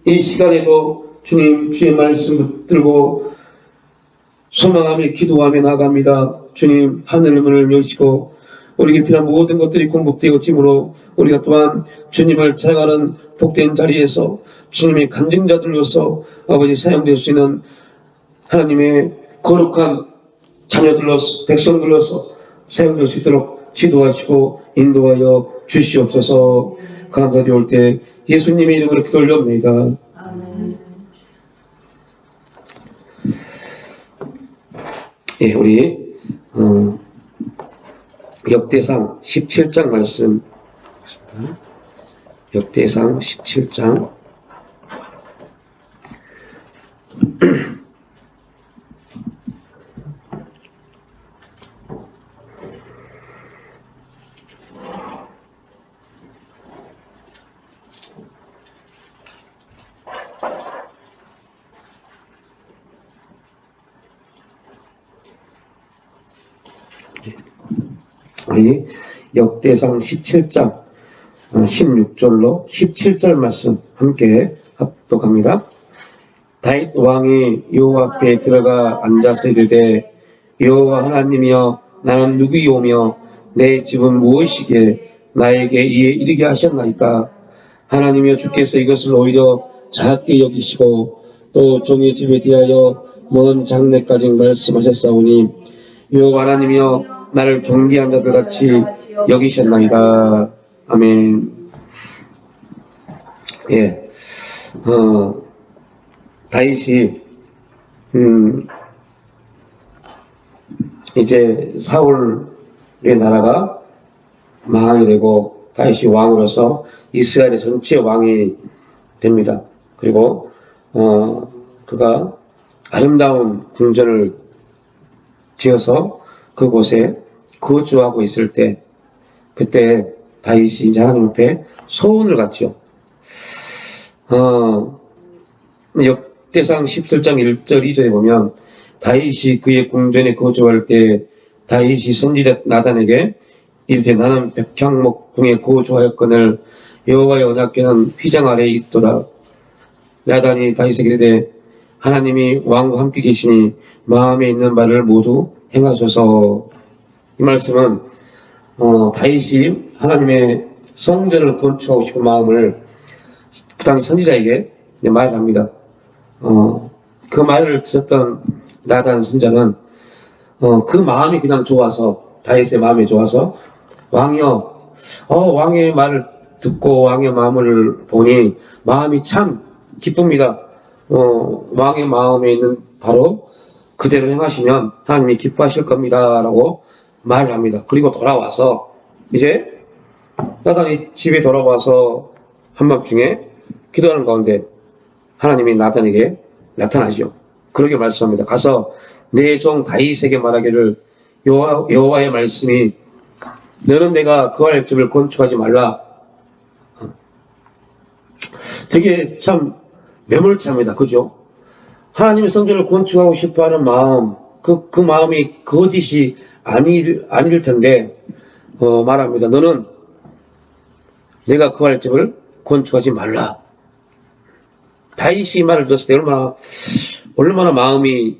이 시간에도 주님, 주의 말씀 붙들고 소망하며 기도하며 나아갑니다. 주님, 하늘 문을 여시고 우리에게 필요한 모든 것들이 공급되어지므로 우리가 또한 주님을 찬양하는 복된 자리에서 주님의 간증자들로서 아버지 사용될 수 있는 하나님의 거룩한 자녀들로서, 백성들로서 사용될 수 있도록 지도하시고 인도하여 주시옵소서. 감사드릴 때 예수님의 이름으로 기도 올려옵니다. 예, 우리 역대상 17장 말씀, 역대상 17장 우리 역대상 17장 16절로 17절 말씀 함께 합독합니다. 다윗 왕이 여호와 앞에 들어가 앉아서 이르되 여호와 하나님이여 나는 누구이오며 내 집은 무엇이기에 나에게 이에 이르게 하셨나이까. 하나님이여 주께서 이것을 오히려 작게 여기시고 또 종의 집에 대하여 먼 장래까지 말씀하셨사오니 여호와 하나님이여 나를 존귀한 자들 같이 여기셨나이다. 아멘. 예, 다윗이 이제 사울의 나라가 망하게 되고 다윗이 왕으로서 이스라엘의 전체 왕이 됩니다. 그리고 그가 아름다운 궁전을 지어서 그곳에 거주하고 있을 때, 그때 다윗이 이제 하나님 앞에 소원을 갖죠. 역대상 17장 1절 2절에 보면 다윗이 그의 궁전에 거주할 때 다윗이 선지자 나단에게 이르되 나는 백향목 궁에 거주하였거늘 여호와의 언약궤는 휘장 아래에 있도다. 나단이 다윗에게 이르되 하나님이 왕과 함께 계시니 마음에 있는 바를 모두 행하소서. 이 말씀은 다윗이 하나님의 성전을 건축하고 싶은 마음을 그 당시 선지자에게 말을 합니다. 그 말을 들었던 나단 선지자는 그 마음이 그냥 좋아서, 다윗의 마음이 좋아서 왕이여, 왕의 말을 듣고 왕의 마음을 보니 마음이 참 기쁩니다. 왕의 마음에 있는 바로 그대로 행하시면 하나님이 기뻐하실 겁니다 라고 말을 합니다. 그리고 돌아와서 이제 나단이 집에 돌아와서 한밤중에 기도하는 가운데 하나님이 나단에게 나타나시죠. 그렇게 말씀합니다. 가서 내 종 다윗에게 말하기를 여호와의 말씀이 너는 내가 거할 집을 건축하지 말라. 되게 참 매몰차입니다. 그죠? 하나님의 성전을 건축하고 싶어하는 마음, 그 마음이 거짓이 아닐 텐데 말합니다. 너는 내가 거할 집을 건축하지 말라. 다윗이 말을 들었을 때 얼마나 마음이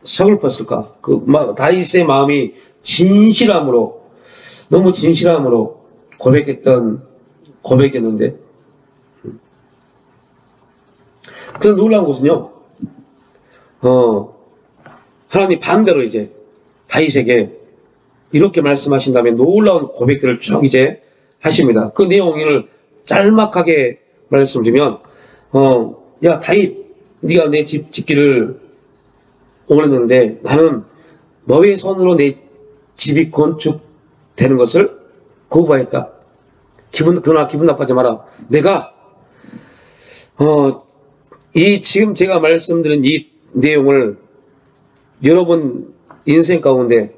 서글펐을까. 다윗의 마음이 진실함으로, 너무 진실함으로 고백했는데 그런데 놀라운 것은요, 하나님 반대로 이제 다윗에게 이렇게 말씀하신 다음에 놀라운 고백들을 쭉 이제 하십니다. 그 내용을 짤막하게 말씀드리면, 야 다윗, 네가 내 집 짓기를 원했는데 나는 너의 손으로 내 집이 건축되는 것을 거부하였다. 그러나 기분 나빠하지 마라. 내가 지금 제가 말씀드린 이 내용을 여러분 인생 가운데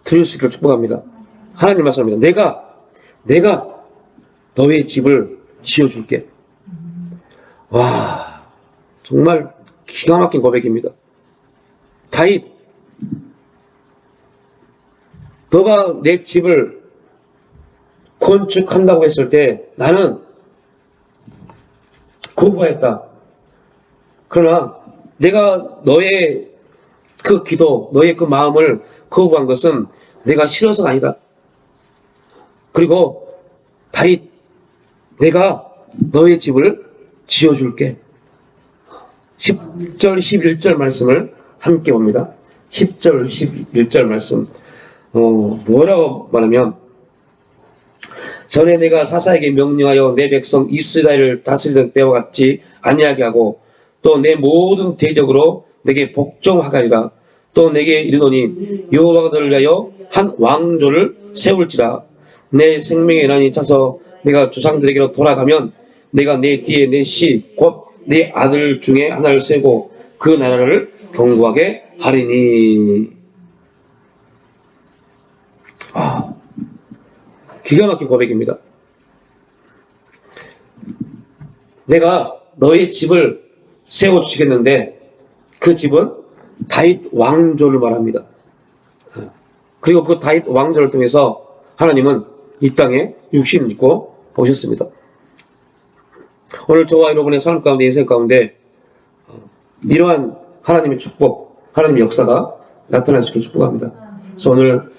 들을 수 있기를 축복합니다. 하나님 말씀합니다. 내가 너의 집을 지어줄게. 와, 정말 기가 막힌 고백입니다. 다윗, 너가 내 집을 건축한다고 했을 때 나는 거부하였다. 그러나 내가 너의 그 기도, 너의 그 마음을 거부한 것은 내가 싫어서가 아니다. 그리고 다윗, 내가 너의 집을 지어줄게. 10절, 11절 말씀을 함께 봅니다. 10절, 11절 말씀. 뭐라고 말하면, 전에 내가 사사에게 명령하여 내 백성 이스라엘을 다스리던 때와 같이 아니하게 하고 또 내 모든 대적으로 내게 복종하가리라. 또 내게 이르노니 여호와가 너를 위하여 한 왕조를 세울지라. 내 생명의 난이 차서 내가 조상들에게로 돌아가면 내가 내 뒤에 내 씨 곧 내 아들 중에 하나를 세고 그 나라를 견고하게 하리니. 기가 막힌 고백입니다. 내가 너의 집을 세워주시겠는데 그 집은 다윗 왕조를 말합니다. 그리고 그 다윗 왕조를 통해서 하나님은 이 땅에 육신을 입고 오셨습니다. 오늘 저와 여러분의 삶 가운데, 인생 가운데 이러한 하나님의 축복, 하나님의 역사가 나타날 수 있기를 축복합니다. 그래서 오늘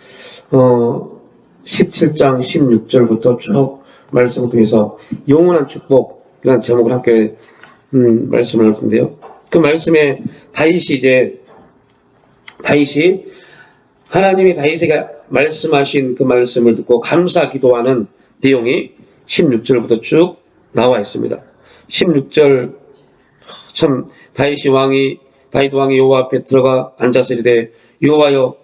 17장 16절부터 쭉 말씀을 통해서 영원한 축복이라는 제목을 함께 말씀을 할 텐데요. 그 말씀에 다윗이 하나님이 다윗에게 말씀하신 그 말씀을 듣고 감사 기도하는 내용이 16절부터 쭉 나와 있습니다. 16절 참 다윗 왕이 여호와 앞에 들어가 앉아서 이르되 여호와여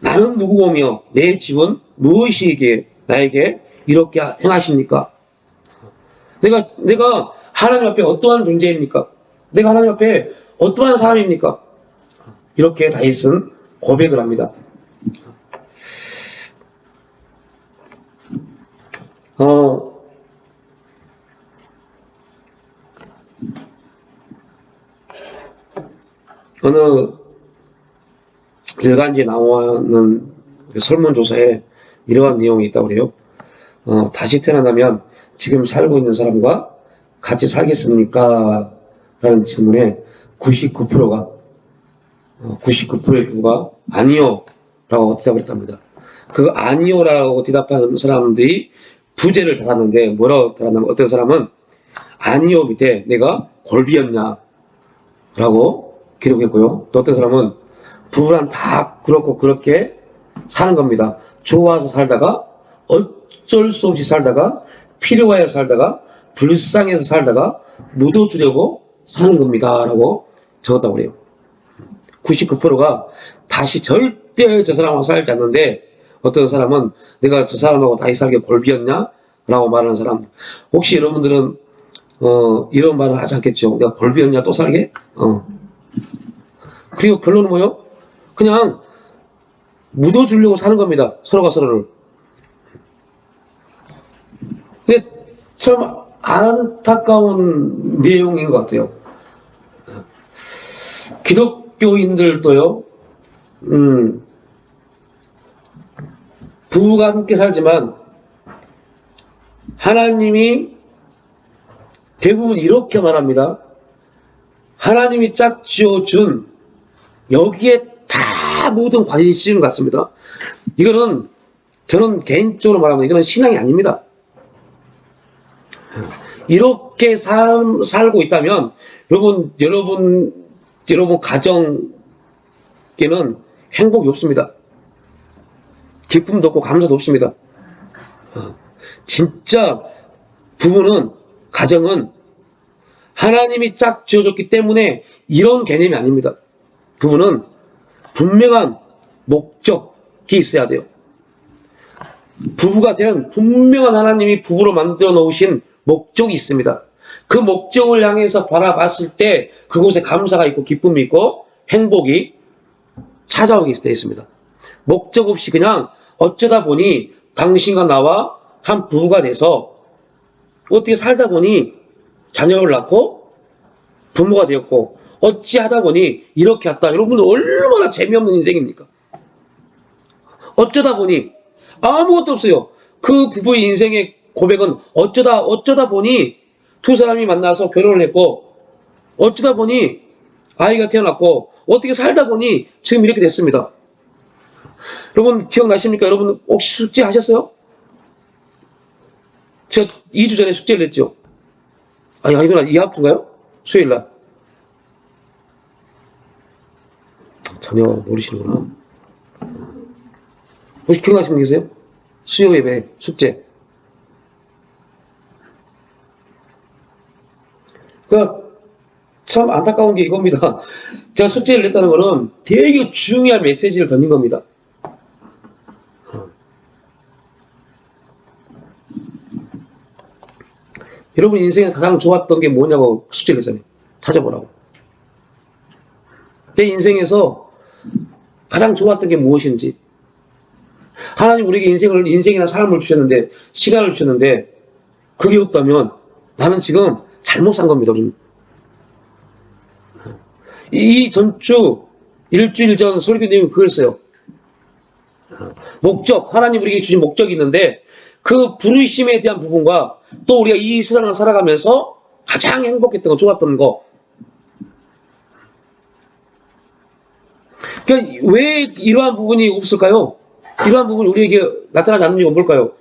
나는 누구오며 내 집은 무엇이기에 나에게 이렇게 행하십니까? 내가 하나님 앞에 어떠한 존재입니까? 내가 하나님 앞에 어떠한 사람입니까? 이렇게 다윗은 고백을 합니다. 어느 일간지에 나오는 설문조사에 이러한 내용이 있다고 그래요. 다시 태어난다면 지금 살고 있는 사람과 같이 살겠습니까? 라는 질문에 99%의 부부가 아니요 라고 대답을 했답니다. 그 아니요 라고 대답하는 사람들이 부제를 달았는데 뭐라고 달았냐면 어떤 사람은 아니요 밑에 내가 골비였냐 라고 기록했고요. 또 어떤 사람은 부부란 다 그렇고 그렇게 사는 겁니다. 좋아서 살다가 어쩔 수 없이 살다가 필요하여 살다가 불쌍해서 살다가 묻어주려고 사는 겁니다 라고 적었다고 그래요. 99%가 다시 절대 저 사람하고 살지 않는데 어떤 사람은 내가 저 사람하고 다시 살게 골비였냐 라고 말하는 사람. 혹시 여러분들은 이런 말을 하지 않겠죠. 내가 골비였냐 또 살게? 그리고 결론은 뭐예요? 그냥 묻어주려고 사는 겁니다. 서로가 서로를. 근데 참 안타까운 내용인 것 같아요. 기독교인들도요, 부부가 함께 살지만 하나님이 대부분 이렇게 말합니다. 하나님이 짝 지어준 여기에 다 모든 관심이 씌는 것 같습니다. 이거는 저는 개인적으로 말하면 이거는 신앙이 아닙니다. 이렇게 살고 있다면 여러분 가정에는 행복이 없습니다. 기쁨도 없고 감사도 없습니다. 진짜 부부는 가정은 하나님이 짝 지어줬기 때문에 이런 개념이 아닙니다. 부부는 분명한 목적이 있어야 돼요. 부부가 되는 분명한 하나님이 부부로 만들어 놓으신 목적이 있습니다. 그 목적을 향해서 바라봤을 때 그곳에 감사가 있고 기쁨이 있고 행복이 찾아오게 되어 있습니다. 목적 없이 그냥 어쩌다 보니 당신과 나와 한 부부가 돼서 어떻게 살다 보니 자녀를 낳고 부모가 되었고 어찌하다 보니 이렇게 했다. 여러분들 얼마나 재미없는 인생입니까? 어쩌다 보니 아무것도 없어요. 그 부부의 인생의 고백은 어쩌다 보니 두 사람이 만나서 결혼을 했고 어쩌다 보니 아이가 태어났고 어떻게 살다 보니 지금 이렇게 됐습니다. 여러분 기억나십니까? 여러분 혹시 숙제 하셨어요? 제가 2주 전에 숙제를 냈죠. 아니구나. 2학주인가요? 수요일날. 전혀 모르시는구나. 혹시 기억나시는 분 계세요? 수요 예배 숙제. 그러니까 참 안타까운 게 이겁니다. 제가 숙제를 냈다는 거는 되게 중요한 메시지를 던진 겁니다. 여러분 인생에 가장 좋았던 게 뭐냐고 숙제를 했잖아요. 찾아보라고. 내 인생에서 가장 좋았던 게 무엇인지. 하나님 우리에게 인생이나 삶을 주셨는데, 시간을 주셨는데, 그게 없다면 나는 지금 잘못 산 겁니다. 이 전주 일주일 전 설교님이 그걸 써요. 목적, 하나님 우리에게 주신 목적이 있는데 그 부르심에 대한 부분과 또 우리가 이 세상을 살아가면서 가장 행복했던 거, 좋았던 거. 그러니까 왜 이러한 부분이 없을까요? 이러한 부분이 우리에게 나타나지 않는 이유가 뭘까요?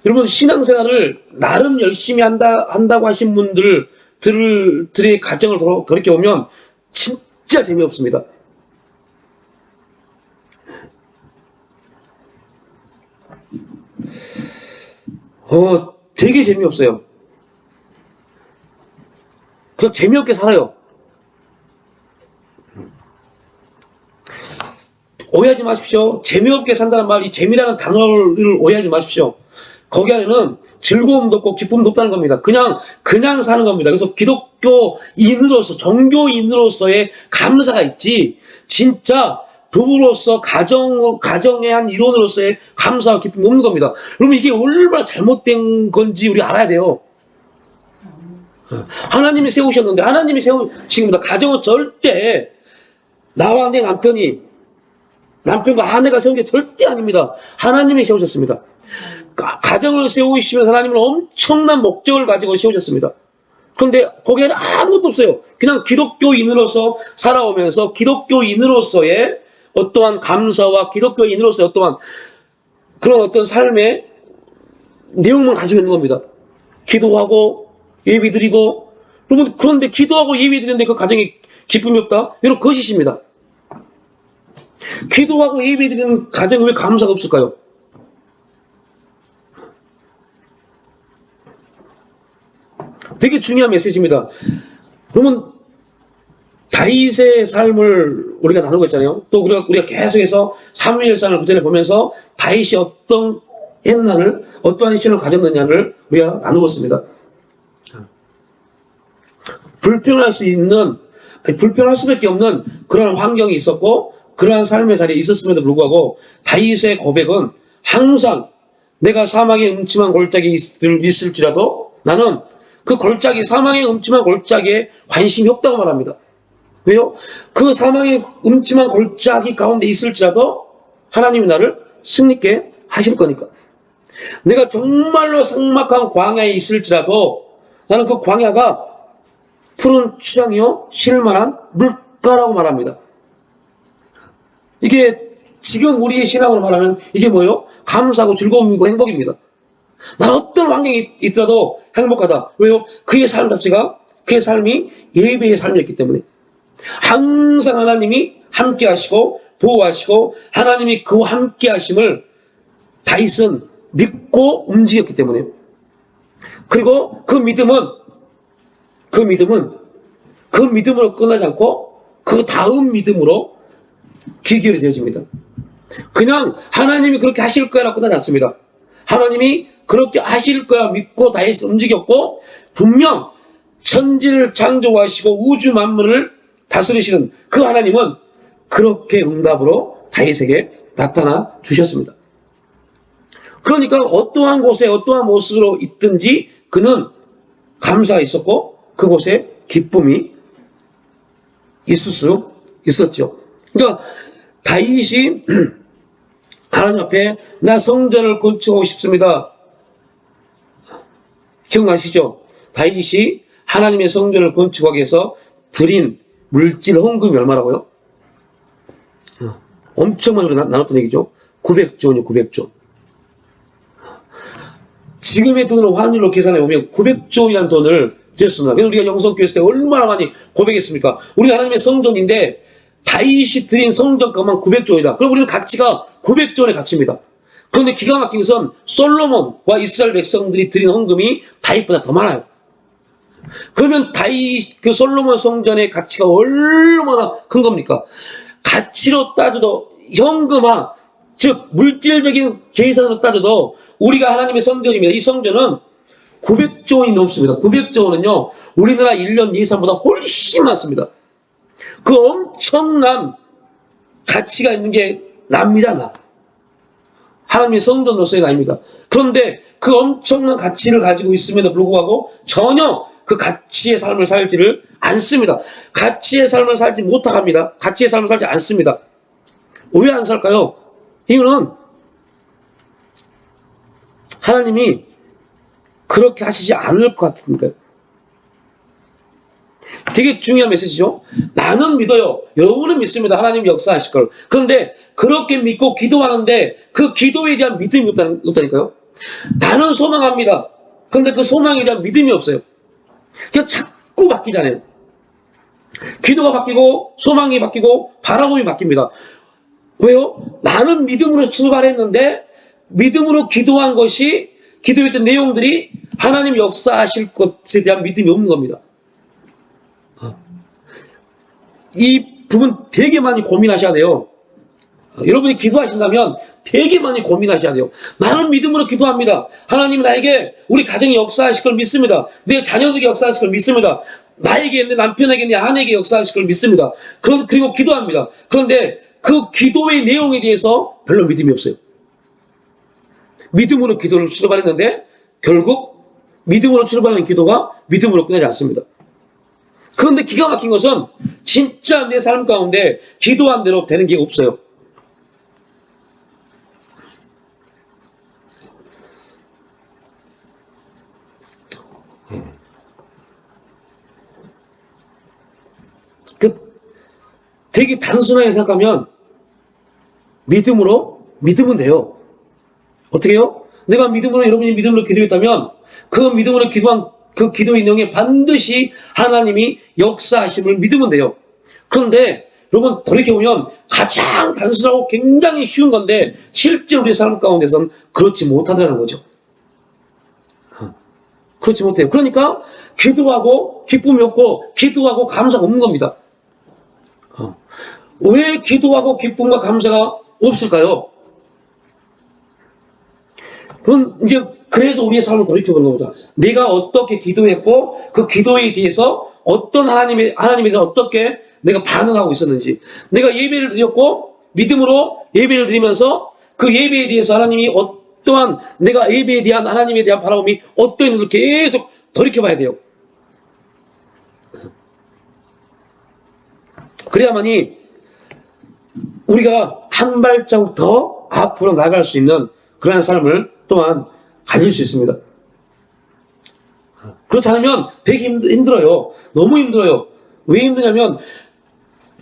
여러분 신앙생활을 나름 열심히 한다고 하신 분들의 가정을 돌이켜보면 진짜 재미없습니다. 되게 재미없어요. 그냥 재미없게 살아요. 오해하지 마십시오. 재미없게 산다는 말, 이 재미라는 단어를 오해하지 마십시오. 거기 안에는 즐거움도 없고 기쁨도 없다는 겁니다. 그냥 사는 겁니다. 그래서 기독교인으로서, 종교인으로서의 감사가 있지, 진짜 부부로서, 가정의 한 일원으로서의 감사와 기쁨이 없는 겁니다. 여러분, 이게 얼마나 잘못된 건지 우리 알아야 돼요. 하나님이 세우셨는데, 하나님이 세우신 겁니다. 가정은 절대 나와 내 남편과 아내가 세운 게 절대 아닙니다. 하나님이 세우셨습니다. 가정을 세우시면서 하나님은 엄청난 목적을 가지고 세우셨습니다. 그런데 거기에는 아무것도 없어요. 그냥 기독교인으로서 살아오면서 기독교인으로서의 어떠한 감사와 기독교인으로서의 어떠한 그런 어떤 삶의 내용만 가지고 있는 겁니다. 기도하고 예배드리고, 여러분, 그런데 기도하고 예배드리는데 그 가정에 기쁨이 없다? 여러분, 거짓입니다. 기도하고 예배드리는 가정에 왜 감사가 없을까요? 되게 중요한 메시지입니다. 여러분, 다윗의 삶을 우리가 나누고 있잖아요. 또 우리가 계속해서 사무엘상을 그 전에 보면서 다윗이 어떠한 신을 가졌느냐를 우리가 나누고 있습니다. 불편할 수밖에 없는 그런 환경이 있었고, 그러한 삶의 자리에 있었음에도 불구하고 다윗의 고백은 항상 내가 사망의 음침한 골짜기에 있을지라도 나는 그 사망의 음침한 골짜기에 관심이 없다고 말합니다. 왜요? 그 사망의 음침한 골짜기 가운데 있을지라도 하나님이 나를 승리케 하실 거니까. 내가 정말로 삭막한 광야에 있을지라도 나는 그 광야가 푸른 추장이요 실만한 물가라고 말합니다. 이게 지금 우리의 신앙으로 말하면 이게 뭐예요? 감사하고 즐거움이고 행복입니다. 나는 어떤 환경이 있더라도 행복하다. 왜요? 그의 삶 자체가, 그의 삶이 예배의 삶이었기 때문에. 항상 하나님이 함께 하시고 보호하시고 하나님이 그와 함께 하심을 다윗은 믿고 움직였기 때문에. 그리고 그 믿음으로 끝나지 않고 그 다음 믿음으로 귀결이 되어집니다. 그냥 하나님이 그렇게 하실 거야라고 끝나지 않습니다. 하나님이 그렇게 하실 거야 믿고 다윗은 움직였고, 분명 천지를 창조하시고 우주 만물을 다스리시는 그 하나님은 그렇게 응답으로 다윗에게 나타나 주셨습니다. 그러니까 어떠한 곳에 어떠한 모습으로 있든지 그는 감사가 있었고 그곳에 기쁨이 있을 수 있었죠. 그러니까 다윗이 하나님 앞에 나 성전을 건축하고 싶습니다. 기억나시죠? 다윗이 하나님의 성전을 건축하기 위해서 드린 물질 헌금이 얼마라고요? 엄청 많이 나눴던 얘기죠. 900조 원이요, 900조. 지금의 돈으로 환율로 계산해 보면 900조이라는 돈을 드렸습니다. 그래서 우리가 영성교회 있을 때 얼마나 많이 고백했습니까? 우리가 하나님의 성전인데 다윗이 드린 성전값만 900조이다. 그럼 우리는 가치가 900조 원의 가치입니다. 그런데 기가 막힌 것은 솔로몬과 이스라엘 백성들이 드린 헌금이 다윗보다 더 많아요. 그러면 다윗 그 솔로몬 성전의 가치가 얼마나 큰 겁니까? 가치로 따져도 현금화, 즉 물질적인 계산으로 따져도 우리가 하나님의 성전입니다. 이 성전은 900조 원이 넘습니다. 900조 원은요, 우리나라 1년 예산보다 훨씬 많습니다. 그 엄청난 가치가 있는 게 납니다, 나. 하나님의 성전으로서의 나입니다. 그런데 그 엄청난 가치를 가지고 있음에도 불구하고 전혀 그 가치의 삶을 살지를 않습니다. 가치의 삶을 살지 못합니다. 가치의 삶을 살지 않습니다. 왜 안 살까요? 이유는 하나님이 그렇게 하시지 않을 것 같으니까요. 되게 중요한 메시지죠. 나는 믿어요. 여러분은 믿습니다. 하나님 역사하실 걸. 그런데 그렇게 믿고 기도하는데 그 기도에 대한 믿음이 없다니까요. 나는 소망합니다. 그런데 그 소망에 대한 믿음이 없어요. 그냥 자꾸 바뀌잖아요. 기도가 바뀌고 소망이 바뀌고 바라봄이 바뀝니다. 왜요? 나는 믿음으로 출발했는데 믿음으로 기도한 것이 기도했던 내용들이 하나님 역사하실 것에 대한 믿음이 없는 겁니다. 이 부분 되게 많이 고민하셔야 돼요. 여러분이 기도하신다면 되게 많이 고민하셔야 돼요. 나는 믿음으로 기도합니다. 하나님 나에게 우리 가정이 역사하실 걸 믿습니다. 내 자녀들에게 역사하실 걸 믿습니다. 나에게, 내 남편에게, 내 아내에게 역사하실 걸 믿습니다. 그리고 기도합니다. 그런데 그 기도의 내용에 대해서 별로 믿음이 없어요. 믿음으로 기도를 출발했는데 결국 믿음으로 출발하는 기도가 믿음으로 끝나지 않습니다. 그런데 기가 막힌 것은 진짜 내 삶 가운데 기도한 대로 되는 게 없어요. 되게 단순하게 생각하면 믿으면 돼요. 어떻게 해요? 내가 믿음으로, 여러분이 믿음으로 기도했다면 그 믿음으로 기도한 그 기도의 내용에 반드시 하나님이 역사하심을 믿으면 돼요. 그런데 여러분 돌이켜보면 가장 단순하고 굉장히 쉬운 건데 실제 우리 삶 가운데서는 그렇지 못하다는 거죠. 그렇지 못해요. 그러니까 기도하고 기쁨이 없고 기도하고 감사가 없는 겁니다. 왜 기도하고 기쁨과 감사가 없을까요? 그럼 이제 그래서 우리의 삶을 돌이켜보는 겁니다. 내가 어떻게 기도했고 그 기도에 대해서 어떤 하나님에 대해서 어떻게 내가 반응하고 있었는지, 내가 예배를 드렸고 믿음으로 예배를 드리면서 그 예배에 대해서 하나님이 어떠한 내가 예배에 대한 하나님에 대한 바라봄이 어떠했는지 계속 돌이켜봐야 돼요. 그래야만이 우리가 한 발자국 더 앞으로 나갈 수 있는 그러한 삶을 또한 가질 수 있습니다. 그렇지 않으면 되게 힘들어요. 너무 힘들어요. 왜 힘드냐면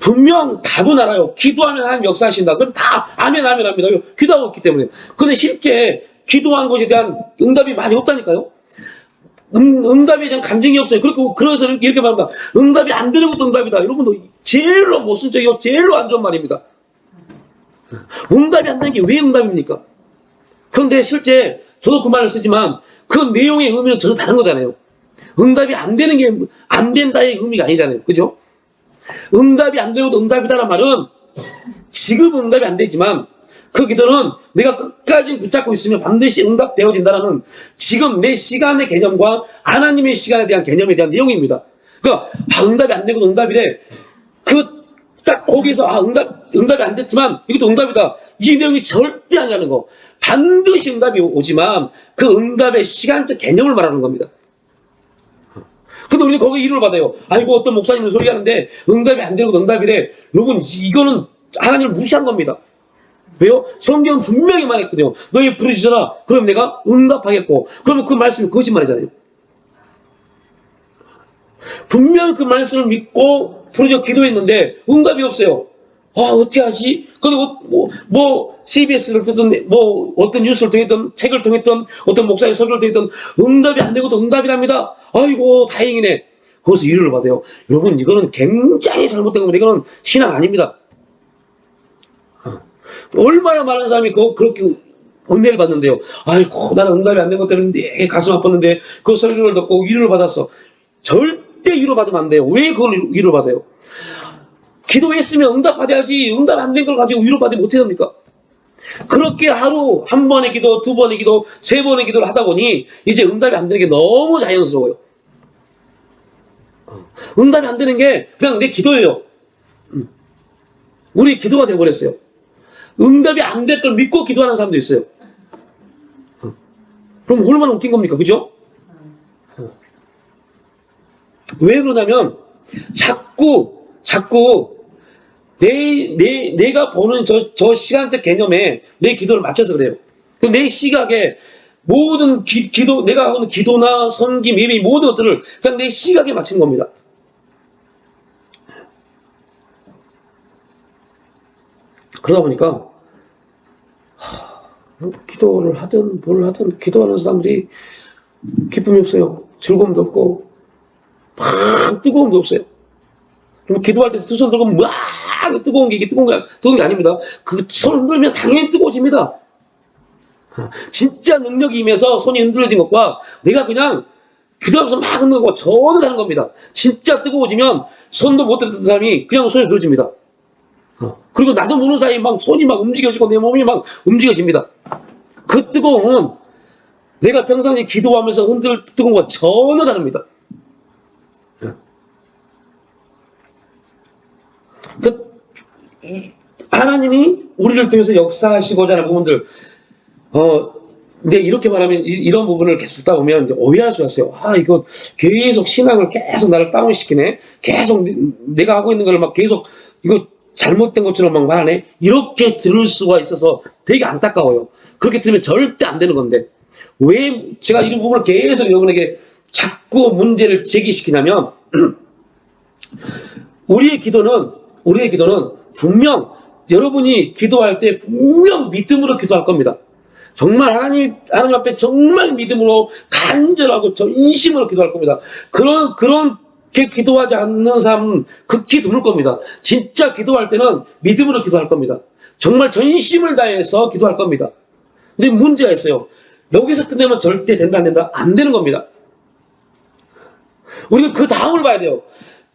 분명 답은 알아요. 기도하면 하나님 역사하신다. 그럼 다 아멘 합니다. 기도하고 있기 때문에. 그런데 실제 기도한 것에 대한 응답이 많이 없다니까요. 응답에 대한 간증이 없어요. 그래서 이렇게 말합니다. 응답이 안 되는 것도 응답이다. 여러분도 제일로 모순적이고 제일로 안 좋은 말입니다. 응답이 안 되는 게 왜 응답입니까? 그런데 실제 저도 그 말을 쓰지만 그 내용의 의미는 전혀 다른 거잖아요. 응답이 안 되는 게 안 된다의 의미가 아니잖아요. 그죠? 응답이 안 되고도 응답이다라는 말은 지금 응답이 안 되지만 그 기도는 내가 끝까지 붙잡고 있으면 반드시 응답되어진다는 지금 내 시간의 개념과 하나님의 시간에 대한 개념에 대한 내용입니다. 그러니까 응답이 안 되고도 응답이래. 딱 거기서 응답이 안 됐지만 이것도 응답이다. 이 내용이 절대 아니라는 거. 반드시 응답이 오지만 그 응답의 시간적 개념을 말하는 겁니다. 근데 우리는 거기에 이유를 받아요. 아이고 어떤 목사님은 소리 하는데 응답이 안 되고 응답이래. 여러분 이거는 하나님을 무시한 겁니다. 왜요? 성경은 분명히 말했거든요. 너희 부르짖어라. 그럼 내가 응답하겠고. 그러면 그 말씀이 거짓말이잖아요. 분명 그 말씀을 믿고 부르짖어 기도했는데 응답이 없어요. 아, 어떻게 하지? 그리고 CBS를 듣던, 어떤 뉴스를 통했던, 책을 통했던, 어떤 목사의 설교를 통했던, 응답이 안 되고도 응답이랍니다. 아이고, 다행이네. 거기서 위로를 받아요. 여러분, 이거는 굉장히 잘못된 겁니다. 이거는 신앙 아닙니다. 얼마나 많은 사람이 그렇게 은혜를 받는데요. 아이고, 나는 응답이 안 된 것 때문에 가슴 아팠는데, 그 설교를 듣고 위로를 받았어. 절대 위로받으면 안 돼요. 왜 그걸 위로받아요? 기도했으면 응답받아야지. 응답 안 된 걸 가지고 위로받으면 어떻게 됩니까? 그렇게 하루 한 번의 기도, 두 번의 기도, 세 번의 기도를 하다 보니 이제 응답이 안 되는 게 너무 자연스러워요. 응답이 안 되는 게 그냥 내 기도예요. 우리 기도가 돼버렸어요. 응답이 안 될 걸 믿고 기도하는 사람도 있어요. 그럼 얼마나 웃긴 겁니까? 그죠? 왜 그러냐면 자꾸 내가 보는 저 시간적 개념에 내 기도를 맞춰서 그래요. 내 시각에 모든 기도, 내가 하는 기도나 섬김, 예배 모든 것들을 그냥 내 시각에 맞춘 겁니다. 그러다 보니까 기도를 하든 뭘 하든 기도하는 사람들이 기쁨이 없어요. 즐거움도 없고 막 뜨거움도 없어요. 그럼 기도할 때 두 손 들고 막 뜨거운 게 뜨거운 게 아닙니다. 그 손 흔들면 당연히 뜨거워집니다. 진짜 능력이 임해서 손이 흔들어진 것과 내가 그냥 기도하면서 막 흔드는 것과 전혀 다른 겁니다. 진짜 뜨거워지면 손도 못 들었던 사람이 그냥 손이 들어집니다. 그리고 나도 모르는 사이에 막 손이 막 움직여지고 내 몸이 막 움직여집니다. 그 뜨거움은 내가 평상시에 기도하면서 흔들 뜨거움과 전혀 다릅니다. 하나님이 우리를 통해서 역사하시고자 하는 부분들, 근데 이렇게 말하면 이런 부분을 계속 듣다 보면 이제 오해할 수가 있어요. 아, 이거 계속 신앙을 계속 나를 다운시키네. 계속 내가 하고 있는 걸 막 계속 이거 잘못된 것처럼 막 말하네. 이렇게 들을 수가 있어서 되게 안타까워요. 그렇게 들으면 절대 안 되는 건데 왜 제가 이런 부분을 계속 여러분에게 자꾸 문제를 제기시키냐면 우리의 기도는 분명 여러분이 기도할 때 분명 믿음으로 기도할 겁니다. 정말 하나님 앞에 정말 믿음으로 간절하고 전심으로 기도할 겁니다. 그렇게 기도하지 않는 사람은 극히 드물 겁니다. 진짜 기도할 때는 믿음으로 기도할 겁니다. 정말 전심을 다해서 기도할 겁니다. 근데 문제가 있어요. 여기서 끝내면 절대 된다 안 된다 안 되는 겁니다. 우리가 그 다음을 봐야 돼요.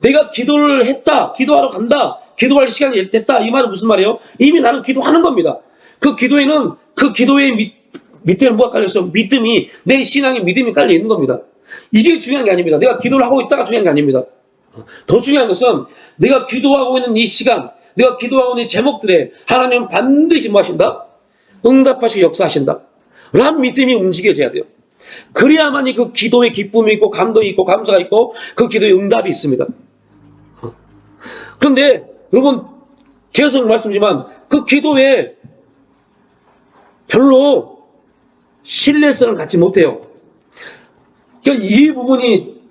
내가 기도를 했다, 기도하러 간다, 기도할 시간이 됐다, 이 말은 무슨 말이에요? 이미 나는 기도하는 겁니다. 그 기도의 밑에는 뭐가 깔려있어? 내 신앙에 믿음이 깔려 있는 겁니다. 이게 중요한 게 아닙니다. 내가 기도를 하고 있다가 중요한 게 아닙니다. 더 중요한 것은 내가 기도하고 있는 이 시간, 내가 기도하고 있는 제목들에 하나님은 반드시 뭐 하신다? 응답하시고 역사하신다. 라는 믿음이 움직여져야 돼요. 그래야만이 그 기도에 기쁨이 있고 감동이 있고 감사가 있고 그 기도에 응답이 있습니다. 그런데 여러분 계속 말씀드리지만 그 기도에 별로 신뢰성을 갖지 못해요. 그러니까 이 부분이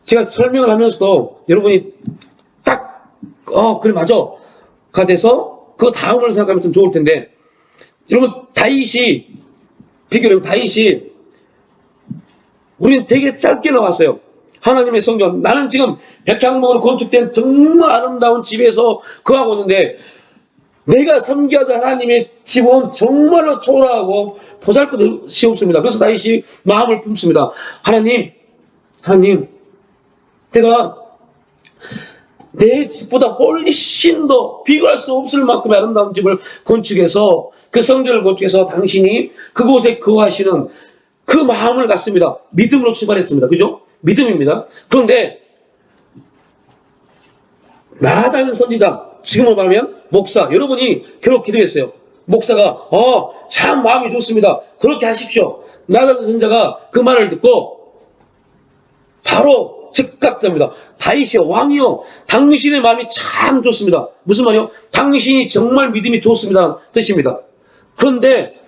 제가 설명을 하면서도 여러분이 딱 그래 맞아가 돼서 그 다음을 생각하면 좀 좋을 텐데 여러분 비교하면 다윗이 우리는 되게 짧게 나왔어요. 하나님의 성전. 나는 지금 백향목으로 건축된 정말 아름다운 집에서 거하고 있는데 내가 섬기하던 하나님의 집은 정말로 초라하고 보잘것없이 없습니다. 그래서 다윗이 마음을 품습니다. 하나님 내가 내 집보다 훨씬 더 비교할 수 없을 만큼의 아름다운 집을 건축해서 그 성전을 건축해서 당신이 그곳에 거하시는 그 마음을 갖습니다. 믿음으로 출발했습니다. 그죠? 믿음입니다. 그런데 나단 선지자, 지금으로 말하면 목사, 여러분이 결국 기도했어요. 목사가 참 마음이 좋습니다. 그렇게 하십시오. 나단 선지자가 그 말을 듣고 바로 즉각됩니다. 다윗이요, 왕이요, 당신의 마음이 참 좋습니다. 무슨 말이요? 당신이 정말 믿음이 좋습니다 뜻입니다. 그런데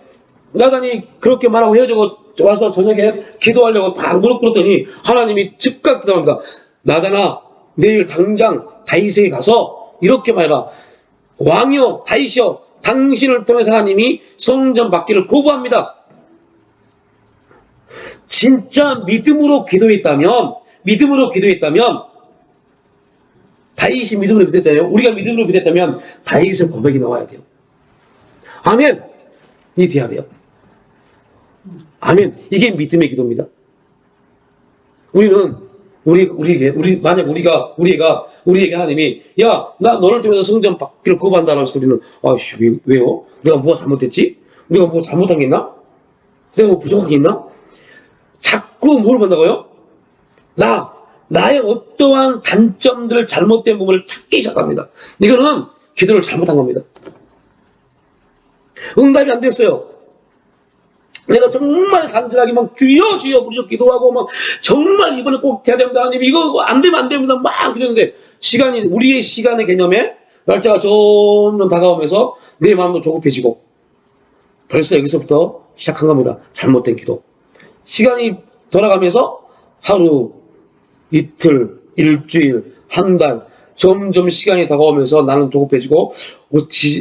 나단이 그렇게 말하고 헤어지고 와서 저녁에 기도하려고 다 무릎 꿇었더니 하나님이 즉각 대답합니다. 나다나 내일 당장 다윗에게 가서 이렇게 말해라. 왕이여 다윗이여 당신을 통해서 하나님이 성전 받기를 거부합니다. 진짜 믿음으로 기도했다면 다윗이 믿음으로 기도했잖아요. 우리가 믿음으로 기도했다면 다윗의 고백이 나와야 돼요. 아멘. 이 돼야 돼요. 아멘. 이게 믿음의 기도입니다. 만약 우리에게 하나님이, 야, 나 너를 통해서 성전 받기를 거부한다라고 해서 우리는, 왜요? 내가 뭐가 잘못했지? 내가 뭐 잘못한 게 있나? 내가 뭐 부족한 게 있나? 자꾸 뭘 본다고요? 나의 어떠한 단점들, 잘못된 부분을 찾기 시작합니다. 이거는 기도를 잘못한 겁니다. 응답이 안 됐어요. 내가 정말 간절하게 막 주여 주여 부르짖어 기도하고 막 정말 이번에 꼭 돼야 됩니다. 하나님 이거 안 되면 안 됩니다. 막 그랬는데 우리의 시간의 개념에 날짜가 점점 다가오면서 내 마음도 조급해지고 벌써 여기서부터 시작한 겁니다. 잘못된 기도. 시간이 돌아가면서 하루, 이틀, 일주일, 한 달 점점 시간이 다가오면서 나는 조급해지고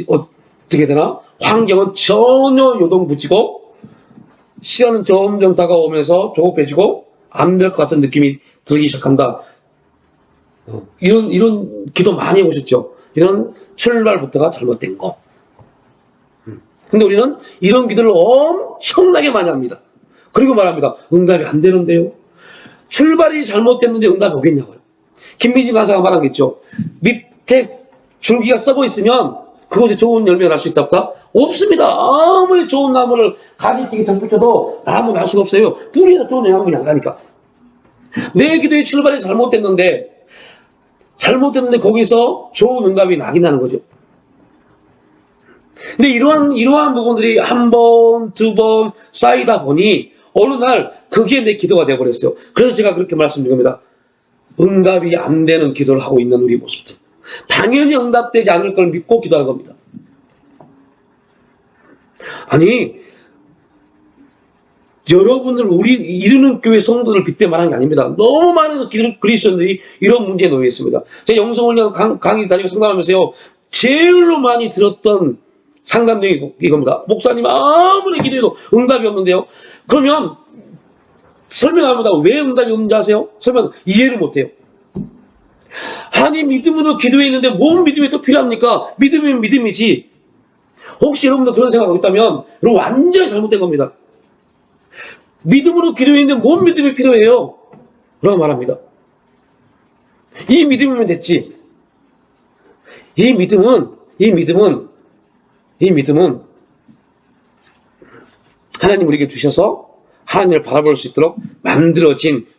어떻게 되나? 환경은 전혀 요동붙이고 시간은 점점 다가오면서 조급해지고 안 될 것 같은 느낌이 들기 시작한다. 이런 기도 많이 해보셨죠? 이런 출발부터가 잘못된 거. 근데 우리는 이런 기도를 엄청나게 많이 합니다. 그리고 말합니다. 응답이 안 되는데요. 출발이 잘못됐는데 응답이 오겠냐고요. 김미진 간사가 말한 게 있죠. 밑에 줄기가 썩어 있으면 그곳에 좋은 열매가 날 수 있답니까? 없습니다. 아무리 좋은 나무를 가지치기 덮쳐도 나무 날 수가 없어요. 뿌리에서 좋은 영양분이 안 가니까. 내 기도의 출발이 잘못됐는데 거기서 좋은 응답이 나긴 하는 거죠. 근데 이러한 부분들이 한 번, 두 번 쌓이다 보니 어느 날 그게 내 기도가 되어버렸어요. 그래서 제가 그렇게 말씀드린 겁니다. 응답이 안 되는 기도를 하고 있는 우리 모습들. 당연히 응답되지 않을 걸 믿고 기도하는 겁니다. 아니, 여러분들, 우리 이르는 교회 성도들 빗대 말하는 게 아닙니다. 너무 많은 그리스도인들이 이런 문제에 놓여 있습니다. 제가 영성훈련 강의 다니고 상담하면서요, 제일로 많이 들었던 상담 내용이 이겁니다. 목사님 아무리 기도해도 응답이 없는데요. 그러면 설명합니다. 왜 응답이 없는지 아세요? 이해를 못해요. 아니 믿음으로 기도했는데 뭔 믿음이 또 필요합니까? 믿음이면 믿음이지. 혹시 여러분도 그런 생각하고 있다면 여러분 완전히 잘못된 겁니다. 믿음으로 기도했는데 뭔 믿음이 필요해요? 라고 말합니다. 이 믿음이면 됐지. 이 믿음은 하나님 우리에게 주셔서 하나님을 바라볼 수 있도록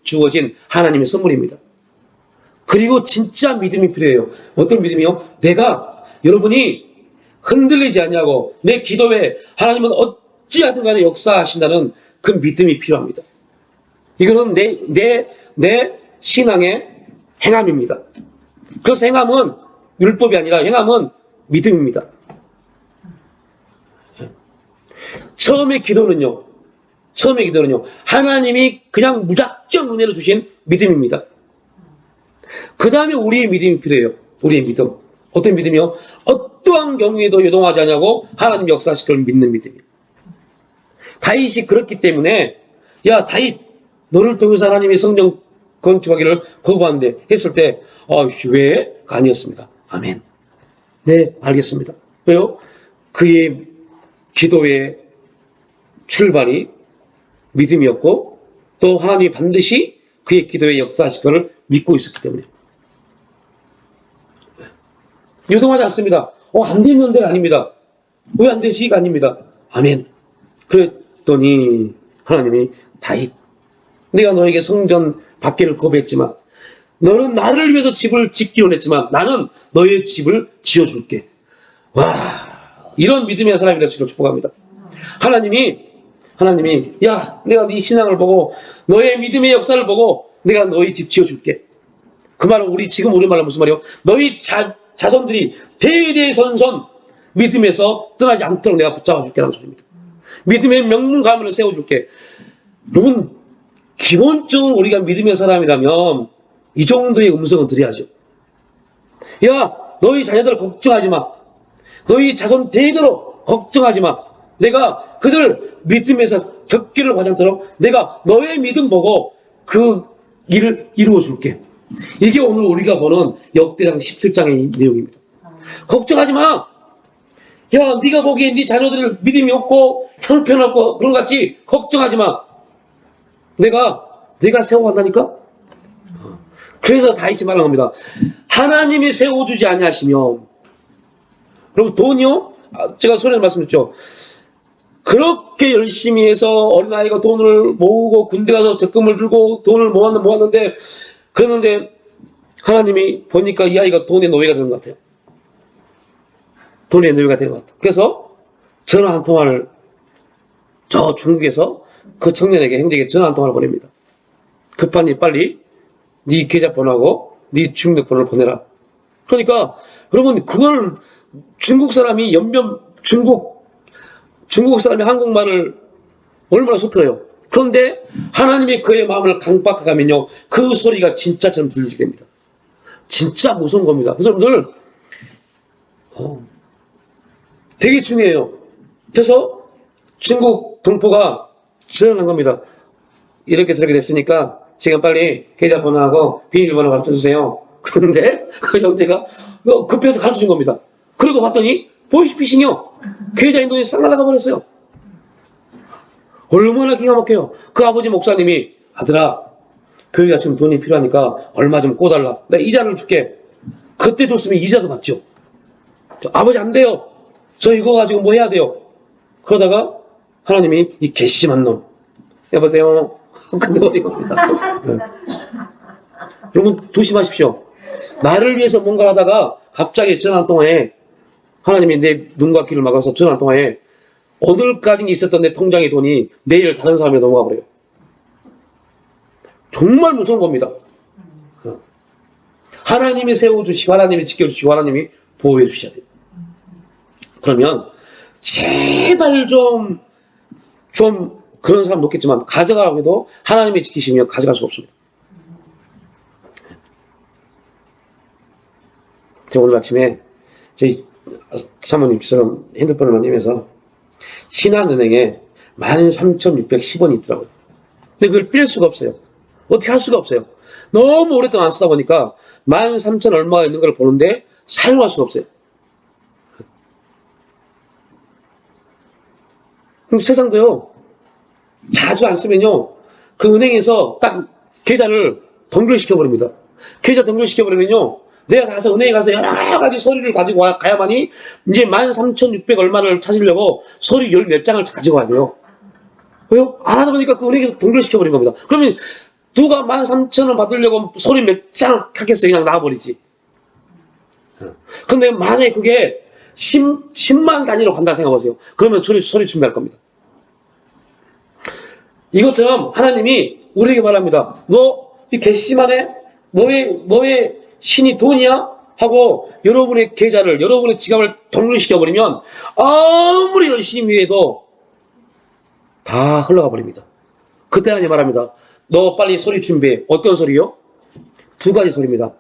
주어진 하나님의 선물입니다. 그리고 진짜 믿음이 필요해요. 어떤 믿음이요? 여러분이 흔들리지 않냐고 내 기도에 하나님은 어찌하든 간에 역사하신다는 그 믿음이 필요합니다. 이거는 내 신앙의 행함입니다. 그래서 행함은 율법이 아니라 행함은 믿음입니다. 처음에 기도는요 하나님이 그냥 무작정 은혜를 주신 믿음입니다. 그 다음에 우리의 믿음이 필요해요. 우리의 믿음. 어떤 믿음이요? 어떠한 경우에도 요동하지 않냐고 하나님 역사하실 걸 믿는 믿음이에요. 다윗이 그렇기 때문에 야 다윗 너를 통해서 하나님이 성전 건축하기를 거부한대 했을 때 왜가 아니었습니다. 아멘. 네 알겠습니다. 왜요? 그의 기도의 출발이 믿음이었고 또 하나님이 반드시 그의 기도에 역사하실 것을 믿고 있었기 때문에 요동하지 않습니다. 안 되는 데가 아닙니다. 왜 안 되지가 아닙니다. 아멘. 그랬더니 하나님이 다윗 내가 너에게 성전 받기를 거부했지만 너는 나를 위해서 집을 짓기로 했지만 나는 너의 집을 지어줄게. 와 이런 믿음의 사람이라 지금 축복합니다. 하나님이 야 내가 네 신앙을 보고 너의 믿음의 역사를 보고 내가 너희 집 지어줄게. 그 말은 지금 우리말로 무슨 말이에요? 너희 자손들이 대대손손 믿음에서 떠나지 않도록 내가 붙잡아줄게라는 소리입니다. 믿음의 명문 가문을 세워줄게. 여러분 기본적으로 우리가 믿음의 사람이라면 이 정도의 음성은 드려야죠. 야, 너희 자녀들 걱정하지 마. 너희 자손 대대로 걱정하지 마. 내가 그들 믿음에서 격기를 과장토록 내가 너의 믿음 보고 그 일을 이루어 줄게. 이게 오늘 우리가 보는 역대상 17장의 내용입니다. 걱정하지 마. 야, 네가 보기엔 네 자녀들 믿음이 없고 형편없고 그런 것 같지? 걱정하지 마. 내가 세워간다니까? 그래서 다윗이 말하는 겁니다. 하나님이 세워주지 아니하시면, 여러분 돈이요? 제가 소리를 말씀드렸죠. 그렇게 열심히 해서 어린아이가 돈을 모으고 군대 가서 적금을 들고 돈을 모았는데 그랬는데 하나님이 보니까 이 아이가 돈의 노예가 되는 것 같아요. 돈의 노예가 되는 것 같아요. 그래서 전화 한 통화를 저 중국에서 그 청년에게 형제에게 전화 한 통화를 보냅니다. 급하니 빨리 네 계좌번호하고 네 주민등록번호를 보내라. 그러니까 여러분 그걸 중국 사람이 중국 사람이 한국말을 얼마나 소틀어요. 그런데 하나님이 그의 마음을 강박하게 하면요 그 소리가 진짜처럼 들리게 됩니다. 진짜 무서운 겁니다. 그래서 여러분들 되게 중요해요. 그래서 중국 동포가 전화한 겁니다. 이렇게 저렇게 됐으니까 지금 빨리 계좌번호하고 비밀번호 가르쳐주세요. 그런데 그 형제가 급해서 가르쳐준 겁니다. 그리고 봤더니 보이스피싱이요. 계좌인 돈이 싹 날아가 버렸어요. 얼마나 기가 막혀요. 그 아버지 목사님이 아들아 교회가 지금 돈이 필요하니까 얼마 좀 꿔달라. 내가 이자를 줄게. 그때 줬으면 이자도 받죠. 아버지 안 돼요. 저 이거 가지고 뭐 해야 돼요. 그러다가 하나님이 이 괘씸한 놈 여보세요. 끝내버린 겁니다. 네. 여러분 조심하십시오. 나를 위해서 뭔가를 하다가 갑자기 전화 한 통화에 하나님이 내 눈과 귀를 막아서 전화 한 통화에 오늘까지 있었던 내 통장의 돈이 내일 다른 사람에 넘어가 버려요. 정말 무서운 겁니다. 하나님이 세워주시고 하나님이 지켜주시고 하나님이 보호해 주셔야 돼요. 그러면 제발 좀 그런 사람 놓겠지만 가져가라고 해도 하나님이 지키시면 가져갈 수가 없습니다. 제가 오늘 아침에 저희 사모님처럼 핸드폰을 만지면서 신한은행에 13,610원이 있더라고요. 근데 그걸 뺄 수가 없어요. 어떻게 할 수가 없어요. 너무 오랫동안 안 쓰다 보니까 13,000 얼마가 있는 걸 보는데 사용할 수가 없어요. 세상도요, 자주 안 쓰면요, 그 은행에서 딱 계좌를 동결시켜버립니다. 계좌 동결시켜버리면요, 내가 가서 은행에 가서 여러 가지 서류를 가지고 가야만이 이제 13,600 얼마를 찾으려고 서류 10몇 장을 가지고 와야 돼요. 왜요? 안 하다 보니까 그 은행에서 동결시켜버린 겁니다. 그러면 누가 13,000원 받으려고 서류 몇 장 하겠어요? 그냥 놔버리지. 그런데 만약에 그게 10만 단위로 간다 생각하세요. 그러면 서류 준비할 겁니다. 이것처럼 하나님이 우리에게 말합니다. 너 이 괘씸하네? 너의 신이 돈이야? 하고 여러분의 계좌를, 여러분의 지갑을 동결시켜버리면 아무리 열심히 해도 다 흘러가 버립니다. 그때 하나님 말합니다. 너 빨리 서류 준비해. 어떤 서류요? 두 가지 서류입니다.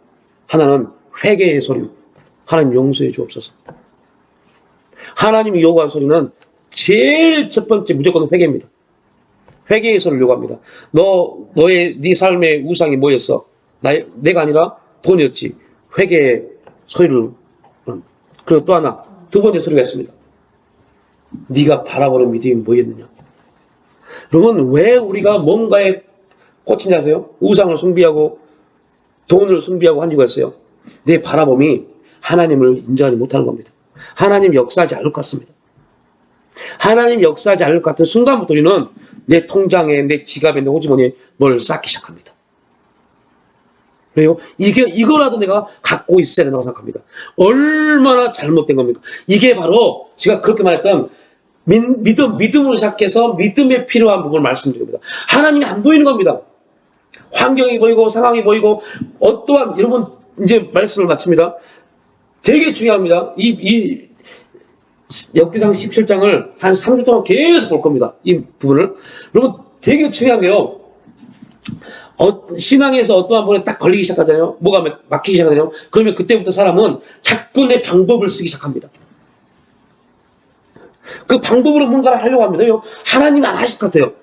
하나는 회개의 서류. 하나님 용서해 주옵소서. 하나님이 요구한 서류는 제일 첫 번째 무조건 회개입니다. 회개의 서류를 요구합니다. 네 삶의 우상이 뭐였어? 내가 아니라 돈이었지. 회개의 서류를. 그리고 또 하나, 두 번째 서류가 있습니다. 네가 바라보는 믿음이 뭐였느냐? 여러분, 왜 우리가 뭔가에 꽂힌지 아세요? 우상을 숭배하고 돈을 숭배하고 한 이유가 있어요. 내 바라봄이 하나님을 인정하지 못하는 겁니다. 하나님 역사하지 않을 것 같습니다. 하나님 역사하지 않을 것 같은 순간부터 우리는 내 통장에, 내 지갑에, 내 호주머니에 뭘 쌓기 시작합니다. 왜요? 이거라도 내가 갖고 있어야 된다고 생각합니다. 얼마나 잘못된 겁니까? 이게 바로 제가 그렇게 말했던 믿음으로 시작해서 믿음에 필요한 부분을 말씀드립니다. 하나님이 안 보이는 겁니다. 환경이 보이고 상황이 보이고 어떠한, 여러분 이제 말씀을 마칩니다. 되게 중요합니다. 이 역대상 17장을 한 3주 동안 계속 볼 겁니다. 이 부분을. 여러분 되게 중요한 게요. 신앙에서 어떠한 분에 딱 걸리기 시작하잖아요. 뭐가 막히기 시작하잖아요. 그러면 그때부터 사람은 자꾸 내 방법을 쓰기 시작합니다. 그 방법으로 뭔가를 하려고 합니다. 하나님이 안 하실 것 같아요.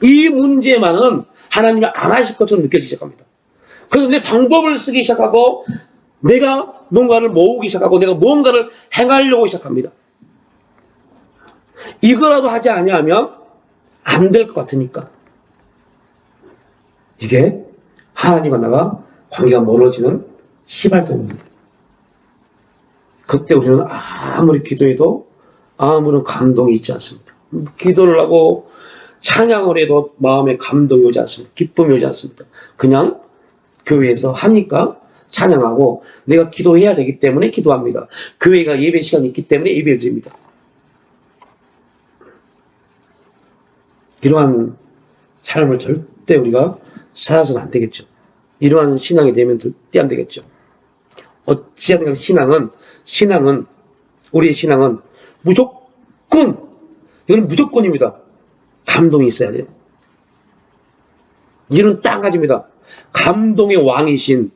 이 문제만은 하나님이 안 하실 것처럼 느껴지기 시작합니다. 그래서 내 방법을 쓰기 시작하고 내가 뭔가를 모으기 시작하고 내가 뭔가를 행하려고 시작합니다. 이거라도 하지 아니하면 안 될 것 같으니까. 이게 하나님과 나가 관계가 멀어지는 시발점입니다. 그때 우리는 아무리 기도해도 아무런 감동이 있지 않습니다. 기도를 하고 찬양을 해도 마음에 감동이 오지 않습니다. 기쁨이 오지 않습니다. 그냥 교회에서 하니까 찬양하고 내가 기도해야 되기 때문에 기도합니다. 교회가 예배 시간이 있기 때문에 예배를 드립니다. 이러한 삶을 절대 우리가 살아서는 안 되겠죠. 이러한 신앙이 되면 절대 안 되겠죠. 어찌하든 신앙은 우리의 신앙은 무조건, 이건 무조건입니다. 감동이 있어야 돼요. 이는 딱 가지입니다. 감동의 왕이신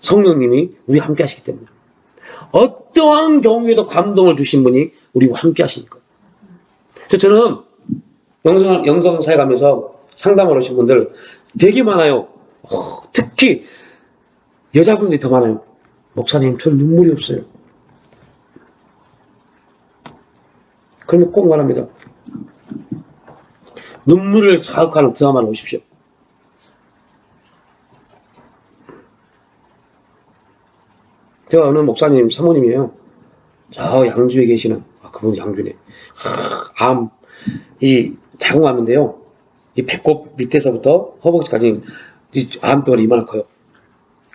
성령님이 우리와 함께 하시기 때문에. 어떠한 경우에도 감동을 주신 분이 우리와 함께 하시니까. 저는 영성사에 가면서 상담을 하신 분들 되게 많아요. 특히 여자분들이 더 많아요. 목사님, 저 눈물이 없어요. 그러면 꼭 말합니다. 눈물을 자극하는 드라마를 보십시오. 제가 어느 목사님 사모님이에요. 저 양주에 계시는, 그분 양주네. 이 자궁암인데요. 이 배꼽 밑에서부터 허벅지까지 암덩어리 이만한 커요.